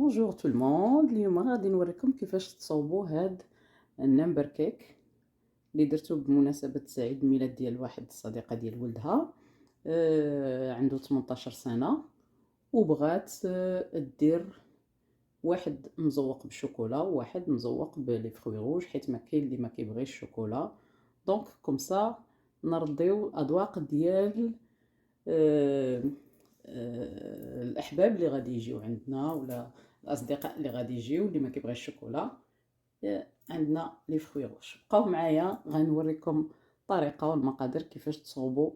بونجور تو الموند. اليوم غادي نوريكم كيفاش تصاوبوا هاد النمبر كيك اللي درتو بمناسبة عيد الميلاد ديال واحد الصديقة ديال ولدها. عنده 18 سنة وبغات دير واحد مزوق بالشوكولا وواحد مزوق بلي فخوي روج، حيت ما كاين اللي ما كيبغيش الشوكولا. دونك كومسا نرضيو الاذواق ديال الاحباب اللي غادي يجيو عندنا ولا الاصدقاء اللي غادي يجيو اللي ما كيبغيش الشوكولا. عندنا لي فخوي روج. بقاو معايا غنوريكم الطريقه والمقادير كيفاش تصوبوا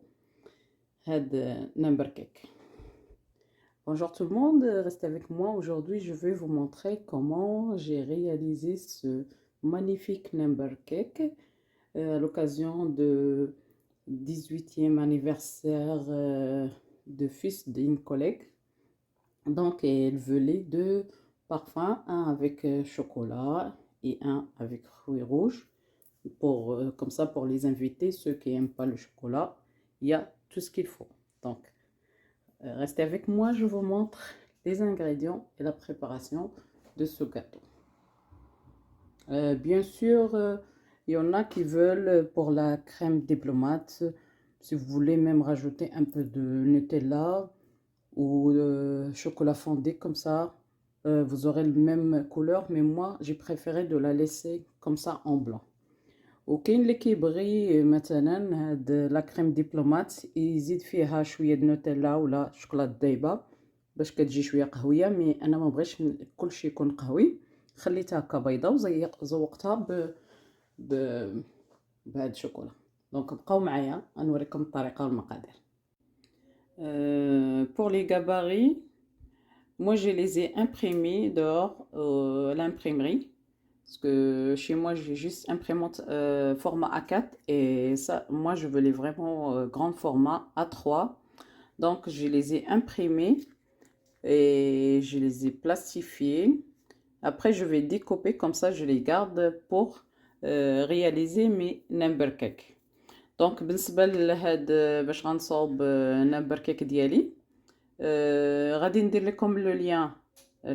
هاد نمبر كيك. Bonjour tout le monde, restez avec moi. Aujourd'hui, je vais vous montrer comment j'ai réalisé ce magnifique number cake à l'occasion de 18e anniversaire de fils d'une collègue. Donc, elle voulait deux parfums, un avec chocolat et un avec fruits rouges. Comme ça, pour les invités, ceux qui n'aiment pas le chocolat, il y a tout ce qu'il faut. Donc, restez avec moi, je vous montre les ingrédients et la préparation de ce gâteau. Bien sûr, il y en a qui veulent pour la crème diplomate, si vous voulez même rajouter un peu de Nutella ou de chocolat fondé comme ça, vous aurez la même couleur, mais moi j'ai préféré de la laisser comme ça en blanc. وكاين اللي كيبغي مثلا هاد لا كريم دبلومات يزيد فيها شويه د نوتيلا ولا شوكولاط دايبه باش كتجي شويه قهويه، مي انا ما بغيتش كلشي يكون قهوي، خليتها هكا بيضه وزوقتها ب بهاد الشوكولا. دونك بقاو معايا غنوريكم الطريقه والمقادير. Pour les gabarits, moi je les ai imprimés dehors à l'imprimerie. Parce que chez moi, j'ai juste imprimante format A4 et ça, moi, je veux les vraiment grand format A3. Donc, je les ai imprimés et je les ai plastifiés. Après, je vais découper comme ça, je les garde pour réaliser mes number cake. Donc, بالنسبة لهاد باش غنصاوب number cake ديالي، غادي ندير لكم لو لين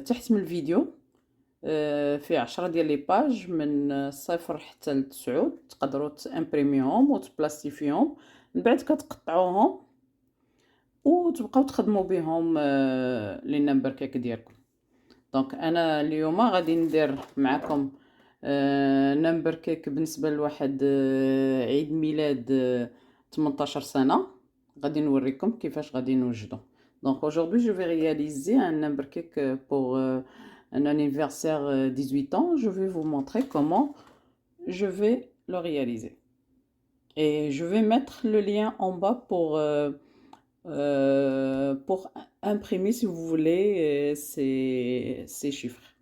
تحت من الفيديو. فيه 10 ديال لي باج من 0 حتى ل 9، تقدروا تامبريميهم وتبلاستيفيهم، من بعد كتقطعوهم وتبقاو تخدموا بهم لي نمبر كيك ديالكم. دونك انا اليوم غادي ندير معكم نمبر كيك بالنسبه لواحد عيد ميلاد 18 سنه، غادي نوريكم كيفاش غادي نوجدو. دونك aujourd'hui je vais réaliser un number cake pour un anniversaire 18 ans. Je vais vous montrer comment je vais le réaliser. Et je vais mettre le lien en bas pour imprimer, si vous voulez, ces chiffres.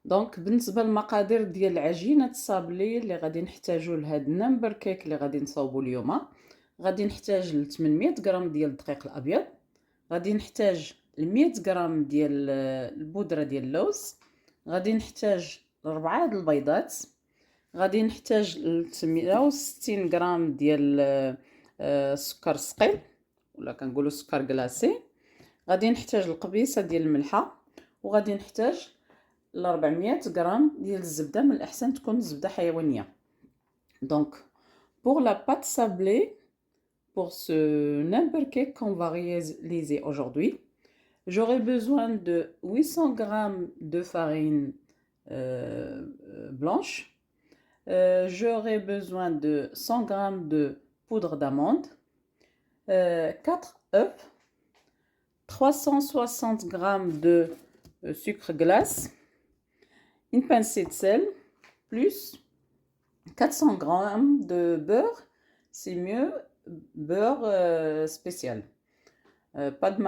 دونك بالنسبه للمقادير ديال العجينه الصابلي اللي غادي نحتاجو لهاد النمبر كيك اللي غادي نصاوبو اليوم، غادي نحتاج ل 800 غرام ديال الدقيق الابيض، غادي نحتاج 100 غرام ديال البودره ديال اللوز، غادي نحتاج 4 د البيضات، غادي نحتاج 360 غرام ديال السكر ثقيل ولا كنقولوا سكر كلاصي، غادي نحتاج القبيصه ديال الملحه، وغادي نحتاج 400 غرام ديال الزبده، من الاحسن تكون زبده حيوانيه. Donc pour la pâte sablée pour ce number cake qu'on va réaliser aujourd'hui, j'aurai besoin de 800 g de farine blanche, j'aurai besoin de 100 g de poudre d'amande, 4 œufs, 360 g de sucre glace, une pincée de sel, plus 400 g de beurre, c'est mieux beurre spécial, pas de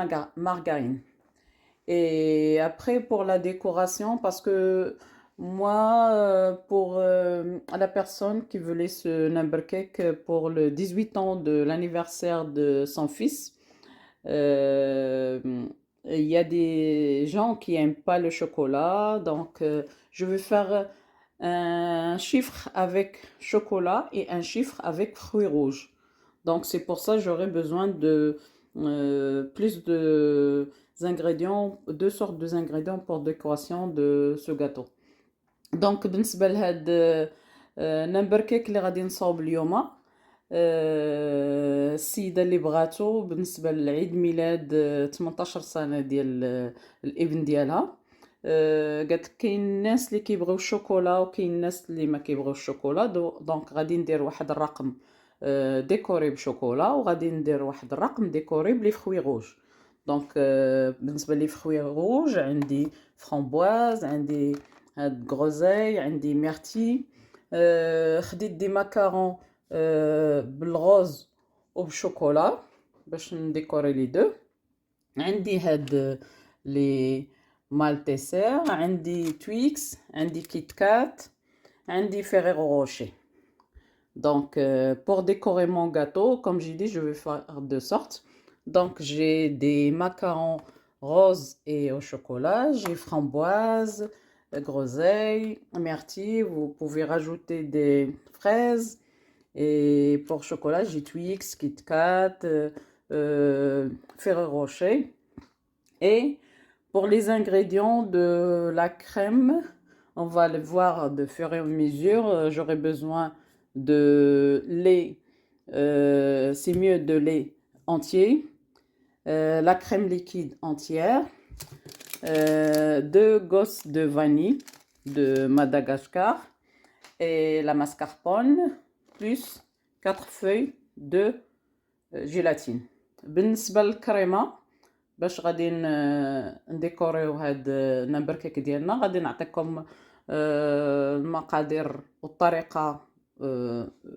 margarine. Et après pour la décoration, parce que moi pour la personne qui voulait ce number cake pour le 18 ans de l'anniversaire de son fils, il y a des gens qui n'aiment pas le chocolat, donc je vais faire un chiffre avec chocolat et un chiffre avec fruits rouges. Donc c'est pour ça que j'aurai besoin de plus de ingrédients, deux sortes d'ingrédients pour décoration de ce gâteau. دونك بالنسبة لهاد نمبر كيك اللي غادي نصاوب اليوم، السيدة اللي بغاتو بالنسبة لعيد ميلاد 18 سنة ديال الابن ديالها. قالت كاين الناس اللي كيبغيو الشوكولا وكاين الناس اللي ما كيبغيو الشوكولا، دونك غادي ندير واحد الرقم ديكوري بشوكولا، وغادي ندير واحد الرقم ديكوري بلي فخوي روج. دونك بالنسبة لي فخوي روج عندي فرامبواز، عندي هاد غروزاي، عندي ميرتي. خديت دي ماكارون بالغوز وبالشوكولا باش نديكوري لي دو. عندي هاد لي مالتيسير، عندي تويكس، عندي كيت كات، عندي فيريرو روشي. Donc, pour décorer mon gâteau, comme j'ai dit, je vais faire de sorte. Donc, j'ai des macarons roses et au chocolat, j'ai framboise, groseille, myrtille, vous pouvez rajouter des fraises. Et pour chocolat, j'ai Twix, Kit Kat, Ferrero Rocher. Et pour les ingrédients de la crème, on va les voir de fur et à mesure. J'aurai besoin de lait, c'est mieux de lait entier, la crème liquide entière, 2 gosses de vanille de Madagascar et la mascarpone, plus 4 feuilles de gélatine. بالنسبة للكريمة باش غادي نديكوريو هاد النمبر كيك ديالنا، غادي نعطيكم المقادير والطريقة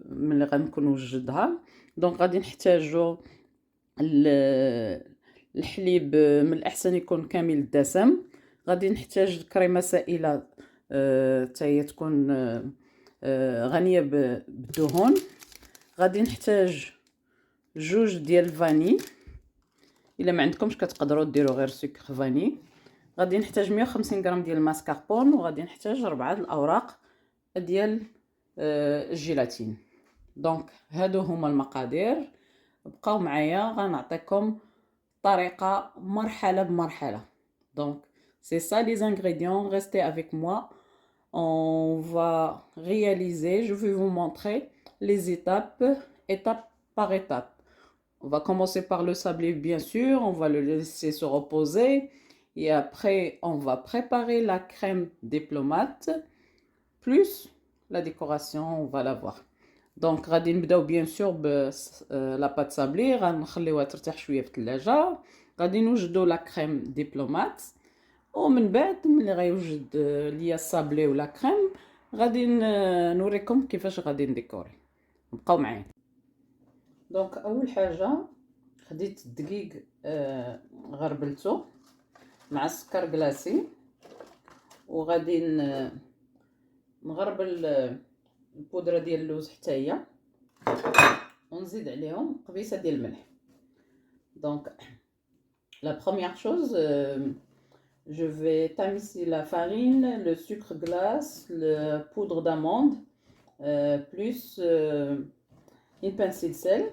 ملي غنكون وجدها. دونك غادي نحتاجو الحليب من الأحسن يكون كامل الدسم. غادي نحتاج كريمة سائلة حتى هي تكون غنية بالدهون. غادي نحتاج 2 ديال الفاني، الا ما عندكمش كتقدروا ديروا غير سكر فاني. غادي نحتاج 150 غرام ديال الماسكاربون، وغادي نحتاج 4 الاوراق ديال الجيلاتين. دونك هادو هما المقادير، بقاو معايا غنعطيكم طريقه مرحله بمرحله. دونك c'est ça les ingrédients, restez avec moi. On va réaliser, je vais vous montrer les étapes, étape par étape. On va commencer par le sablé, bien sûr, on va le laisser se reposer. Et après, on va préparer la crème diplomate, plus la décoration, on va la voir. Donc, غادي نبداو bien sûr la pâte sablée, غنخليوها ترتاح شويه في الثلاجه. غادي نوجدوا la crème diplomate، ومن بعد ملي غيوجد ليا الصابلي ولا كريم غادي نوريكم كيفاش غادي نديكوري. بقاو معايا. دونك اول حاجه خديت الدقيق، غربلته مع السكر كلاصي، وغادي نغربل البودره ديال اللوز حتى هي، ونزيد عليهم قبيصه ديال الملح. دونك la première chose, je vais tamiser la farine, le sucre glace, la poudre d'amande, plus une pincée de sel.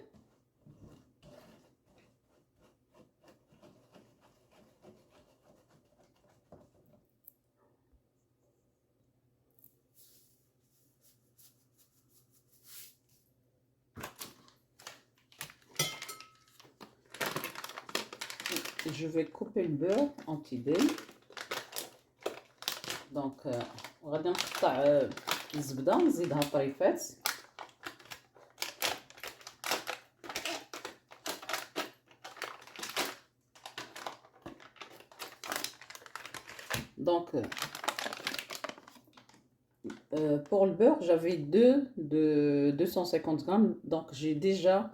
Je vais couper le beurre en petits dés. Donc غادي نقطع الزبده نزيدها طريفات. Donc pour le beurre, j'avais 2 de 250 grammes, donc j'ai déjà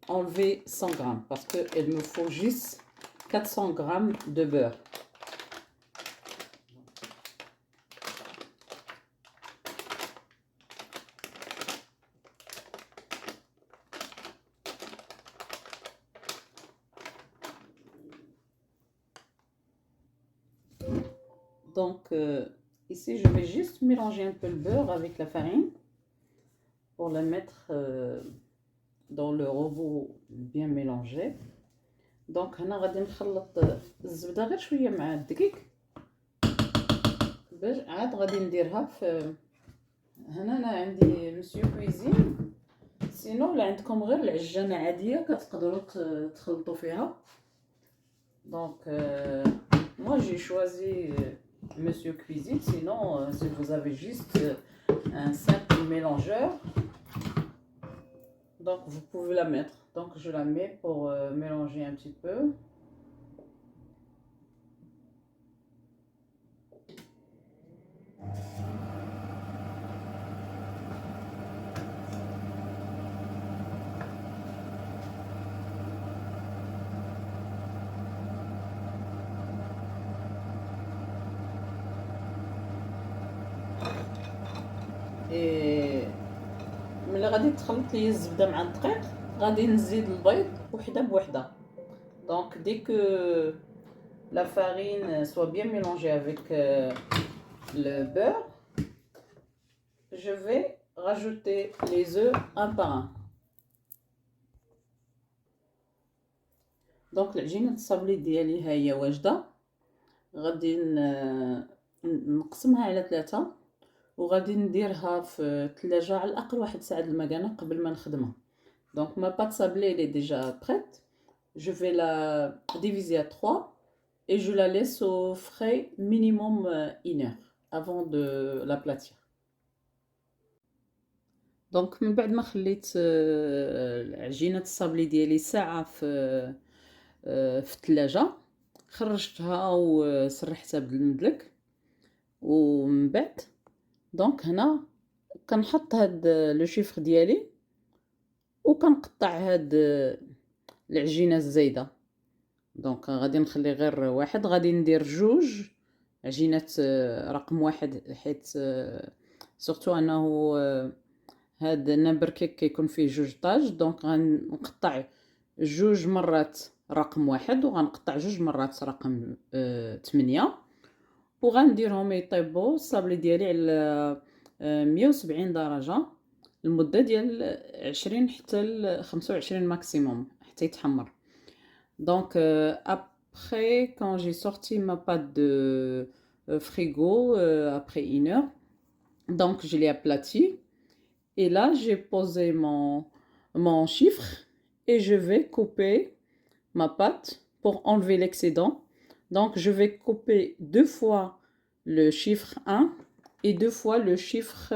enlevé 100 grammes parce qu'il me faut juste 400 grammes de beurre. Donc ici je vais juste mélanger un peu le beurre avec la farine pour la mettre dans le robot bien mélangé. دونك هنا غادي نخلط الزبده غير شويه مع الدقيق باش عاد غادي نديرها في هنا. انا عندي مسيو كويزين، سينو لا عندكم غير العجانه عاديه كتقدروا تخلطوا فيها. دونك moi j'ai choisi Monsieur Cuisine, sinon si vous avez juste un simple mélangeur, donc vous pouvez la mettre. Donc je la mets pour mélanger un petit peu. Et ملي غادي تخلط لي الزبده مع الدقيق غادي نزيد البيض وحده بوحده. Donc dès que la farine soit bien mélangée avec le beurre, je vais rajouter les œufs un par un. Donc العجينه الصابلي ديالي ها هي واجده. غادي نقسمها على 3 وغادي نديرها في الثلاجه على الاقل واحد ساعه المكانه قبل ما نخدمها. Donc ma pâte sablée elle est déjà prête. Je vais la diviser à 3 et je la laisse au frais minimum 1 heure avant de l'aplatir. Donc من بعد ما خليت عجينه الصابلي ديالي ساعه في الثلاجه خرجتها وسرحتها بالمدلك. ومن بعد دونك هنا كنحط هاد لو شيفر ديالي وكنقطع هاد العجينه الزايده. دونك غادي نخلي غير واحد، غادي ندير 2 عجينات رقم 1 حيت سورتو انه هاد النمبر كيك كيكون فيه 2 طاج. دونك غنقطع 2 مرات رقم 1 وغنقطع 2 مرات رقم 8 وغنديرهم يطيبوا الصابلي ديالي على 170 درجه المده ديال 20 حتى ل 25 ماكسيموم حتى يتحمر. Donc après quand j'ai sorti ma pâte de frigo après 1 heure, donc je l'ai aplati et là j'ai posé mon chiffre et je vais couper ma pâte pour enlever l'excédent. Donc je vais couper 2 fois le chiffre 1 et 2 fois le chiffre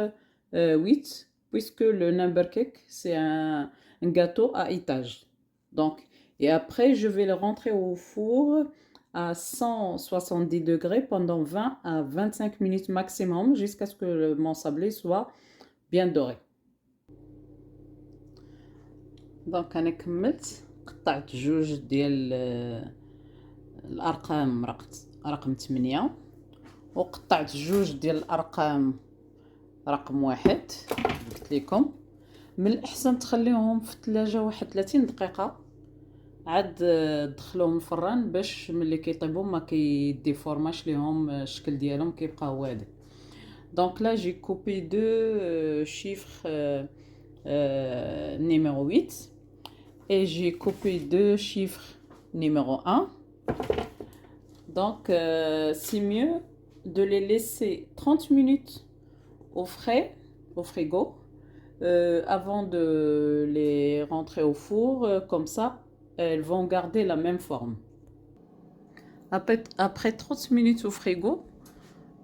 8 puisque le number cake c'est un gâteau à étage. Donc et après je vais le rentrer au four à 170 degrés pendant 20 à 25 minutes maximum jusqu'à ce que mon sablé soit bien doré. Donc انا كملت قطعت 2 ديال الارقام رقم 8 وقطعت 2 ديال الارقام رقم 1. قلت لكم من الاحسن تخليهم في الثلاجه واحد 30 دقيقه عاد دخلوهم الفران باش ملي كيطيبوا ما كيديفورماش ليهم الشكل ديالهم كيبقى هو هذا. دونك لا جي كوبي 2 chiffres numéro 8 et j'ai coupé 2 chiffres numéro 1. Donc c'est mieux de les laisser 30 minutes au frais, au frigo, avant de les rentrer au four. Comme ça, elles vont garder la même forme. Après 30 minutes au frigo,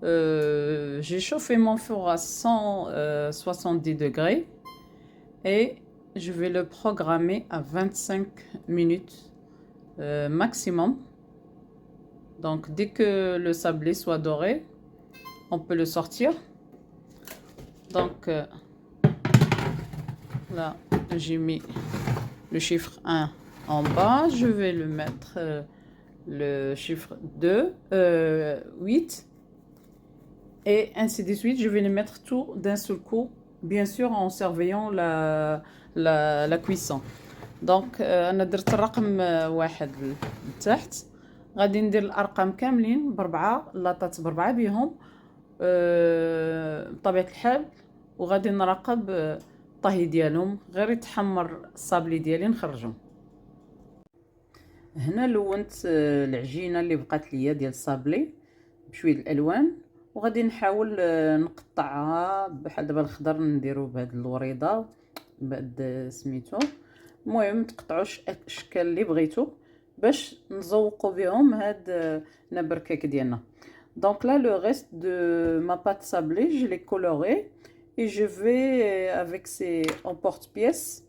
j'ai chauffé mon four à 170 degrés et je vais le programmer à 25 minutes maximum. Donc dès que le sablé soit doré, on peut le sortir. Donc là j'ai mis le chiffre 1 en bas, je vais le mettre le chiffre 2, 8 et ainsi de suite. Je vais les mettre tout d'un seul coup, bien sûr en surveillant la cuisson. Donc انا درت الرقم 1 لتحت، غادي ندير الارقام كاملين ب4 لاطات ب4 بهم بطبيعه الحال، وغادي نراقب الطهي ديالهم، غير يتحمر الصابلي ديالي نخرجهم. هنا لونت العجينه اللي بقات ليا ديال الصابلي بشويه الالوان، وغادي نحاول نقطعها بحال دابا الخضر نديرو بهاد الوريضه بهاد سميتو. المهم تقطعوش الاشكال اللي بغيتو باش نزوقو بهم هاد نبركيك ديالنا. Donc là le reste de ma pâte sablée je l'ai coloré et je vais avec ces en porte-pièce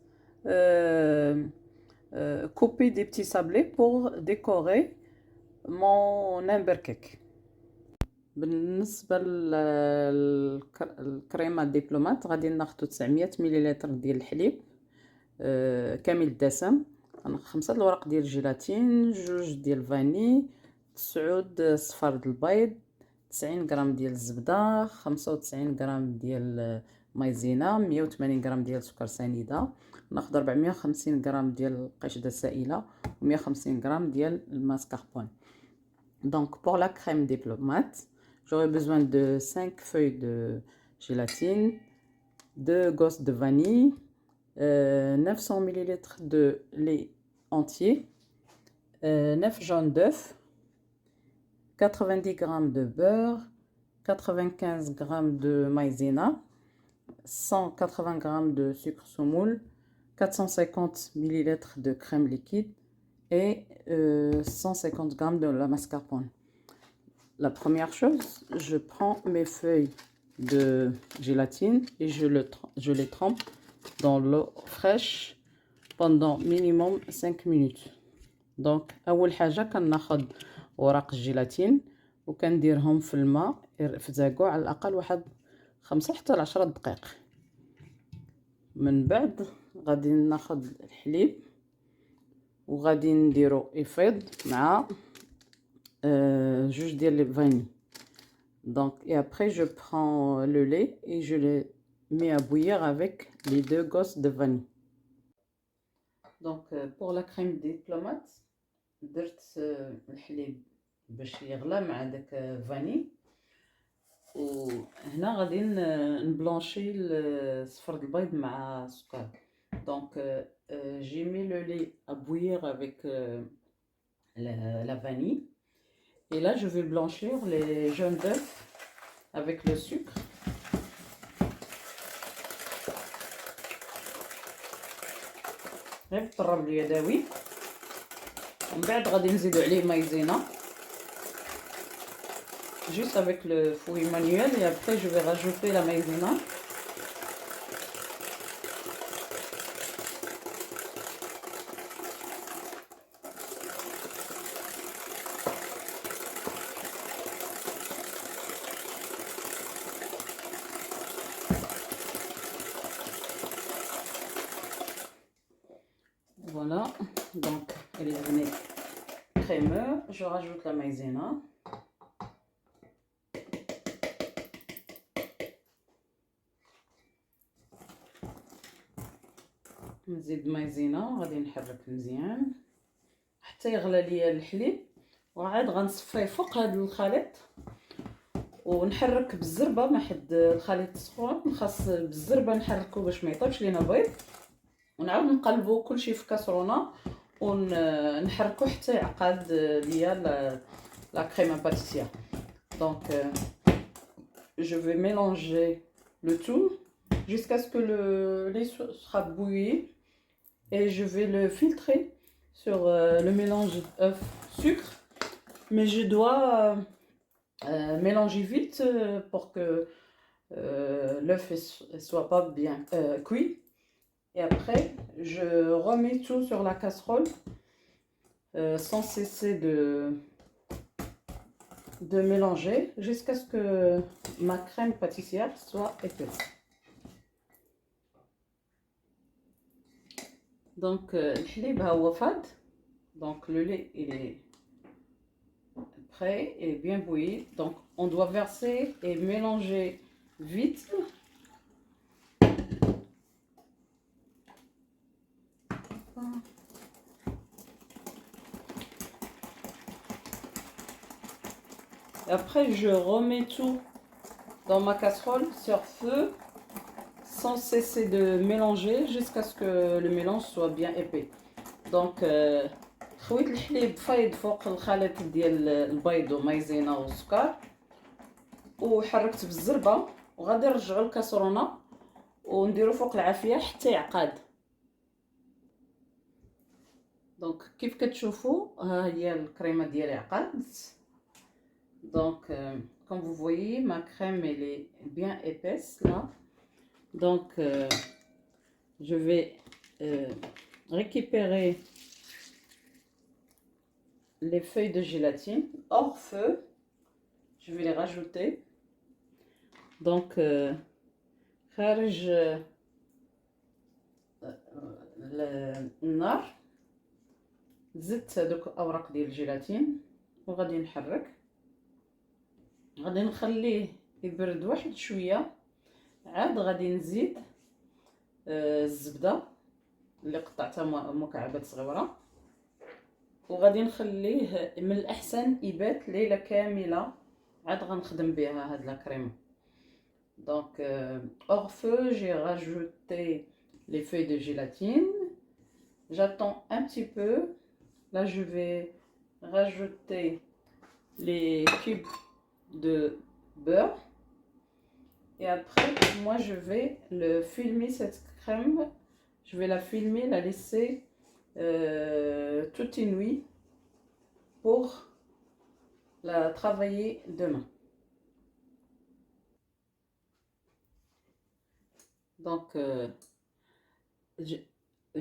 couper des petits sablés pour décorer mon numbercake. بالنسبه للكريمه دبلومات غادي ناخذ 900 مليلتر ديال الحليب كامل الدسم، غناخذ 5 الوراق ديال الجيلاتين، 2 ديال الفاني، 9 صفار د البيض، 90 غرام ديال الزبده، 95 غرام ديال مايزينا، 180 غرام ديال سكر سنيده، ناخذ 450 غرام ديال قشده سائله و 150 غرام ديال الماسكاربون. Donc pour la crème diplomate, j'aurai besoin de 5 feuilles de gélatine, 2 gosses de vanille, 900 ml de lait entier, 9 jaunes d'œufs, 90 g de beurre, 95 g de maïzena, 180 g de sucre semoule, 450 ml de crème liquide et 150 g de la mascarpone. La première chose, je prends mes feuilles de gélatine et je les trempe dans l'eau fraîche pendant minimum 5 minutes. Donc اول حاجه كناخذ اوراق الجيلاتين وكنديرهم في الماء يرفزاقوا على الاقل واحد 5 حتى ل 10 دقائق. من بعد غادي ناخذ الحليب وغادي نديرو يفيض مع 2 ديال الفاني. Donc et après je prends le lait et je le mets à bouillir avec les 2 gosses de vanille. Donc pour la crème diplomate درت الحليب باش يغلى مع داك فاني، وهنا غادي نبلونشي صفر البيض مع السكر. Donc j'ai mis le lait à bouillir avec la vanille et là je vais blanchir les jaunes d'œufs avec le sucre. غير بالطراب اليدوي، ومن بعد غادي نزيدو عليه مايزينا juste avec le fouet manuel et après je vais rajouter la maïzena. Voilà, donc elle est devenue crémeux. Je rajoute la maïzena. نزيد مايزينا وغادي نحرك مزيان حتى يغلى ليا الحليب، وعاد غنصفيه فوق هذا الخليط ونحرك بالزربه. ما حد الخليط سخون خاص بالزربه نحركو باش ما يطيبش لينا بيض، ونعاود نقلبو كلشي في كاسرونه ونحركو حتى يعقد ليا لا كريمه باتيسير. Donc je vais mélanger le tout jusqu'à ce que le lait sera bouilli et je vais le filtrer sur le mélange œuf-sucre, mais je dois mélanger vite pour que l'œuf ne soit pas bien cuit. Et après je remets tout sur la casserole sans cesser de mélanger jusqu'à ce que ma crème pâtissière soit épaisse. Donc الحليب ها هو فاد. Donc le lait il est prêt et bien bouilli. Donc on doit verser et mélanger vite. Après je remets tout dans ma casserole sur feu sans cesser de mélanger jusqu'à ce que le mélange soit bien épais. Donc خويت الحليب فايض فوق الخليط ديال البيض ومايزينا والسكر وحركت بالزربه، وغادي نرجعوا الكاسرونه ونديرو فوق العافيه حتى يعقد. دونك كيف كتشوفوا ها هي الكريمه ديالي عقدت. Donc, comme vous voyez, ma crème elle est bien épaisse là. Donc, je vais récupérer les feuilles de gélatine hors feu. Je vais les rajouter. Donc, خارج النار زدت هذوك اوراق ديال الجيلاتين وغادي نحرك. غادي نخليه يبرد واحد شويه، عاد غادي نزيد الزبده اللي قطعتها مكعبات صغيره، وغادي نخليه من الاحسن يبات ليله كامله، عاد غنخدم بها هاد لا كريم. Donc hors feu, j'ai rajouté les feuilles de gélatine. J'attends un petit peu. Là, je vais rajouter les cubes de beurre. Et après, moi, je vais le filmer, cette crème. Je vais la filmer, la laisser toute une nuit pour la travailler demain. Donc,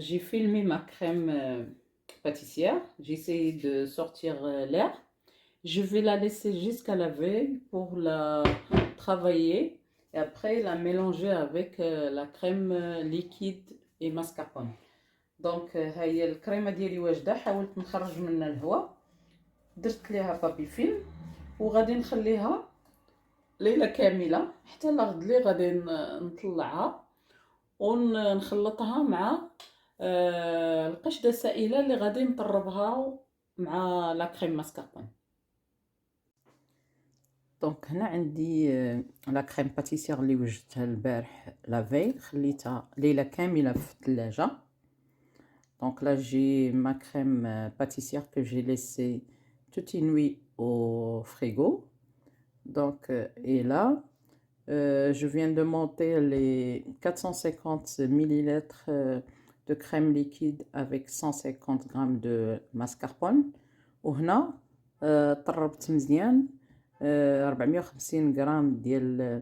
j'ai filmé ma crème pâtissière. J'ai essayé de sortir l'air. Je vais la laisser jusqu'à la veille pour la travailler et après la mélanger avec la crème liquide et mascarpone. Donc هاي الكريمه ديالي واجده، حاولت نخرج منها الهواء، درت ليها بابي فيلم وغادي نخليها ليله كامله حتى لغد لي غادي نطلعها ونخلطها مع القشده السائله اللي غادي نطربها مع لا كريم ماسكاربون. دونك هنا عندي لا كريم باتيسير اللي وجدتها البارح لافي، خليتها ليله كامله في الثلاجه. دونك là j'ai ma crème pâtissière que j'ai laissée toute une nuit au frigo. Donc et là je viens de monter les 450 millilitres de crème liquide avec 150 grammes de mascarpone. وهنا طربت مزيان 450 غرام ديال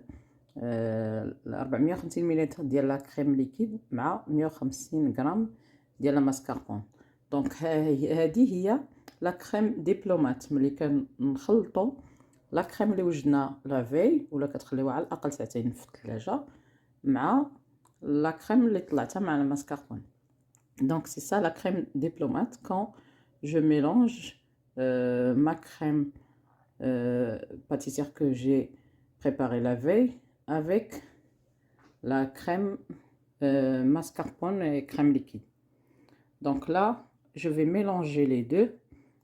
450 مليلتر ديال لا كريم ليكيد مع 150 غرام ديال الماسكاربون. دونك هذه هي لا كريم دبلومات. ملي كنخلطوا لا كريم اللي وجدنا لافي ولا كتخليوها على الاقل ساعتين في الثلاجه مع لا كريم اللي طلعتها مع الماسكاربون. Donc c'est ça la crème diplomate quand je mélange ma crème pâtissière que j'ai préparée la veille avec la crème mascarpone et crème liquide. Donc là, je vais mélanger les deux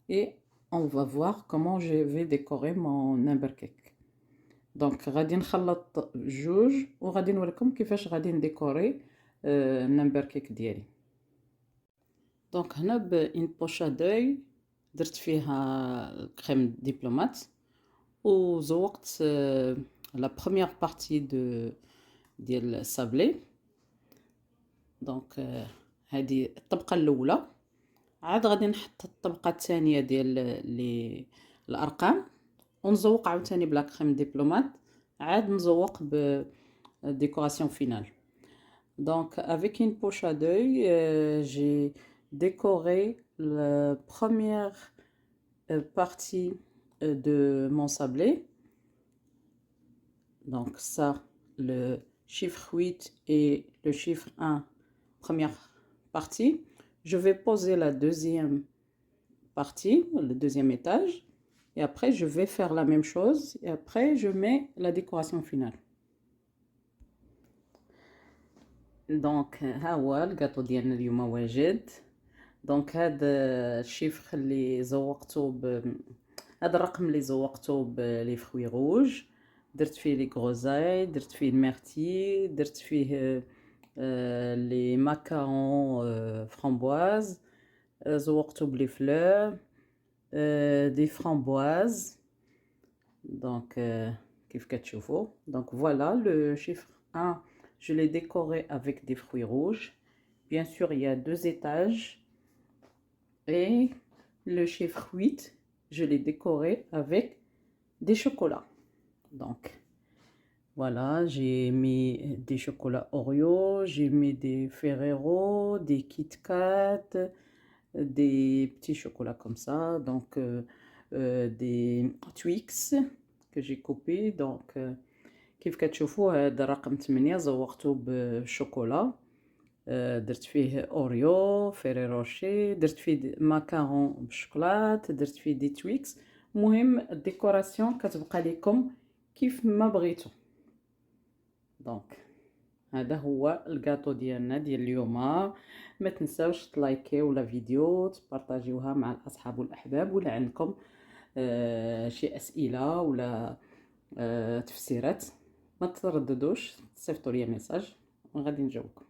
et on va voir comment je vais décorer mon number cake. Donc غادي نخلط جوج وغادي نوريكم كيفاش غادي نديكوري النمبر كيك ديالي. دونك هنا بإن بوشا دوي درت فيها الكريم دبلومات وزوقت لا بروميير بارتي ديال السابلي. دونك هذه الطبقه الاولى، عاد غادي نحط الطبقه الثانيه ديال الارقام ونزوق عاوتاني بلا كريم دبلومات، عاد نزوق بالديكوراسيون فينال. Donc avec une poche à deuil, j'ai décoré la première partie de mon sablé. Donc ça, le chiffre 8 et le chiffre 1, première partie. Je vais poser la deuxième partie, le deuxième étage. Et après, je vais faire la même chose. Et après, je mets la décoration finale. دونك ها هو الكاطو ديالنا اليوم واجد. دونك هذا الشيفر اللي زوقته هذا الرقم اللي زوقته بلي فروي روج درت فيه لي غروزاي، درت فيه الميرتي، درت فيه لي ماكارون فramboise، زوقته بلي فلور، دي فramboises. Donc, كيف كتشوفوا. Donc voilà, le chiffre 1, je l'ai décoré avec des fruits rouges. Bien sûr, il y a 2 étages. Et le chiffre 8, je l'ai décoré avec des chocolats. Donc, voilà, j'ai mis des chocolats Oreo, j'ai mis des Ferrero, des Kit Kat, des petits chocolats comme ça. Donc, des Twix que j'ai coupés. Donc, كيف كتشوفوا هذا رقم 8 زوقته بالشوكولا. درت فيه اوريو فيريروشي، درت فيه ماكارون بالشوكولات، درت فيه دي تويكس. المهم الديكوراسيون كتبقى لكم كيف ما بغيتو. دونك هذا هو الكاطو ديالنا ديال اليوم. ما تنساوش تلايكيو لا فيديو، تبارطاجيوها مع الاصحاب والاحباب، ولا عندكم شي اسئله ولا تفسيرات ما ترددوش، تصيفطوا لي ميساج وغادي نجاوبكم.